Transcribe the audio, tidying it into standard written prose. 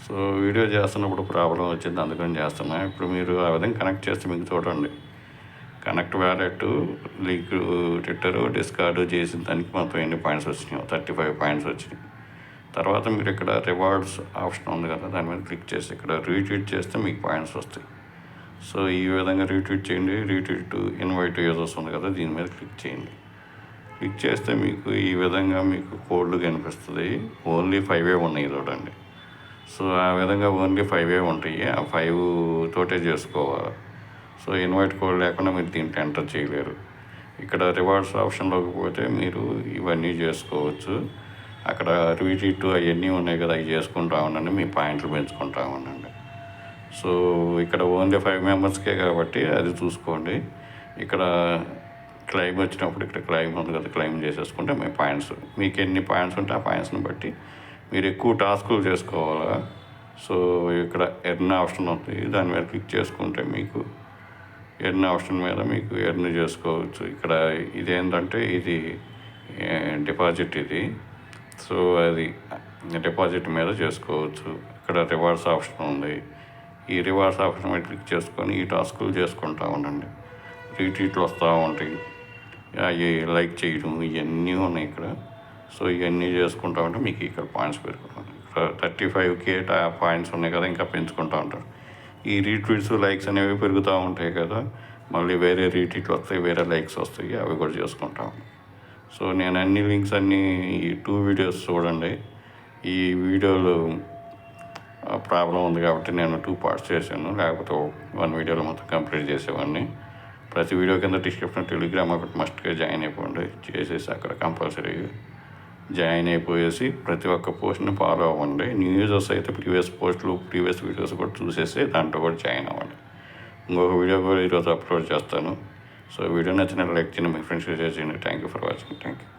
So video చేస్తున్నప్పుడు problem వచ్చింది, అందుకని చేస్తున్నా. ఇప్పుడు మీరు ఆ విధంగా కనెక్ట్ చేస్తే మీకు చూడండి, కనెక్ట్ వ్యాలెట్, లీక్ ట్విట్టర్, డిస్కార్డు చేసిన దానికి మొత్తం ఎన్ని పాయింట్స్ వచ్చినాయి, 35 పాయింట్స్ వచ్చినాయి. తర్వాత మీరు ఇక్కడ రివార్డ్స్ ఆప్షన్ ఉంది కదా, దాని మీద క్లిక్ చేసి ఇక్కడ రీట్వీట్ చేస్తే మీకు పాయింట్స్ వస్తాయి. సో ఈ విధంగా రీట్వీట్ చేయండి. రీట్వీట్ ఇన్వైట్ యూజర్స్ ఉంది కదా, దీని మీద క్లిక్ చేయండి. క్లిక్ చేస్తే మీకు ఈ విధంగా మీకు కోడ్లు కనిపిస్తుంది. ఓన్లీ 5 ఉన్నాయి చూడండి. సో ఆ విధంగా ఓన్లీ 5 ఉంటాయి. ఆ 5 తోటే చేసుకోవాలి. సో ఇన్వైట్ కోడ్ లేకుండా మీరు దీంట్లో ఎంటర్ చేయలేరు. ఇక్కడ రివార్డ్స్ ఆప్షన్లోకి పోతే మీరు ఇవన్నీ చేసుకోవచ్చు. అక్కడ రీట్వీట్ అవన్నీ ఉన్నాయి కదా, అవి చేసుకుంటా ఉండండి, మీ పాయింట్లు పెంచుకుంటా ఉండండి. సో ఇక్కడ ఓన్లీ 5 మెంబర్స్కే కాబట్టి అది చూసుకోండి. ఇక్కడ క్లైమ్ వచ్చినప్పుడు ఇక్కడ క్లైమ్ ఉంది కదా, క్లైమ్ చేసేసుకుంటే మీ పాయింట్స్, మీకు ఎన్ని పాయింట్స్ ఉంటే ఆ పాయింట్స్ని బట్టి మీరు ఎక్కువ టాస్కులు చేసుకోవాలా. సో ఇక్కడ ఎర్న్ ఆప్షన్ ఉంది, దాని మీద క్లిక్ చేసుకుంటే మీకు ఎర్న్ ఆప్షన్ మీద మీకు ఎర్న్ చేసుకోవచ్చు. ఇక్కడ ఇదేంటంటే ఇది డిపాజిట్ ఇది. సో అది డిపాజిట్ మీద చేసుకోవచ్చు. ఇక్కడ రివార్డ్స్ ఆప్షన్ ఉంది. ఈ రివార్డ్స్ ఆప్షన్ మీద క్లిక్ చేసుకొని ఈ టాస్కులు చేసుకుంటూ ఉండండి. రీట్వీట్లు వస్తూ ఉంటాయి, అవి లైక్ చేయడం, ఇవన్నీ ఉన్నాయి ఇక్కడ. సో ఇవన్నీ చేసుకుంటూ ఉంటే మీకు ఇక్కడ పాయింట్స్ పెరుగుతుంది. ఇక్కడ 35K పాయింట్స్ ఉన్నాయి కదా, ఇంకా పెంచుకుంటూ ఉంటారు. ఈ రీట్వీట్స్, లైక్స్ అనేవి పెరుగుతూ ఉంటాయి కదా, మళ్ళీ వేరే రీట్వీట్లు వస్తాయి, వేరే లైక్స్ వస్తాయి, అవి కూడా చేసుకుంటా ఉంటాం. సో నేను అన్ని లింక్స్ అన్నీ ఈ 2 వీడియోస్ చూడండి. ఈ వీడియోలో ప్రాబ్లం ఉంది కాబట్టి నేను 2 పార్ట్స్ చేశాను, లేకపోతే 1 వీడియోలో మొత్తం కంప్లీట్ చేసేవాడిని. ప్రతి వీడియో కింద డిస్క్రిప్షన్ టెలిగ్రామ్ ఒకటి మస్ట్గా జాయిన్ అయిపోండి. చేసేసి అక్కడ కంపల్సరీగా జాయిన్ అయిపోయేసి ప్రతి ఒక్క పోస్ట్ని ఫాలో అవ్వండి. న్యూ యూజర్స్ అయితే ప్రీవియస్ పోస్టులు, ప్రీవియస్ వీడియోస్ కూడా చూసేసి దాంట్లో కూడా జాయిన్ అవ్వండి. ఇంకొక వీడియో కూడా ఈరోజు అప్లోడ్ చేస్తాను. సో వీడియో నచ్చిన లైక్ చేయండి, మీ ఫ్రెండ్స్కి షేర్ చేయండి. Thank you for watching. Thank you.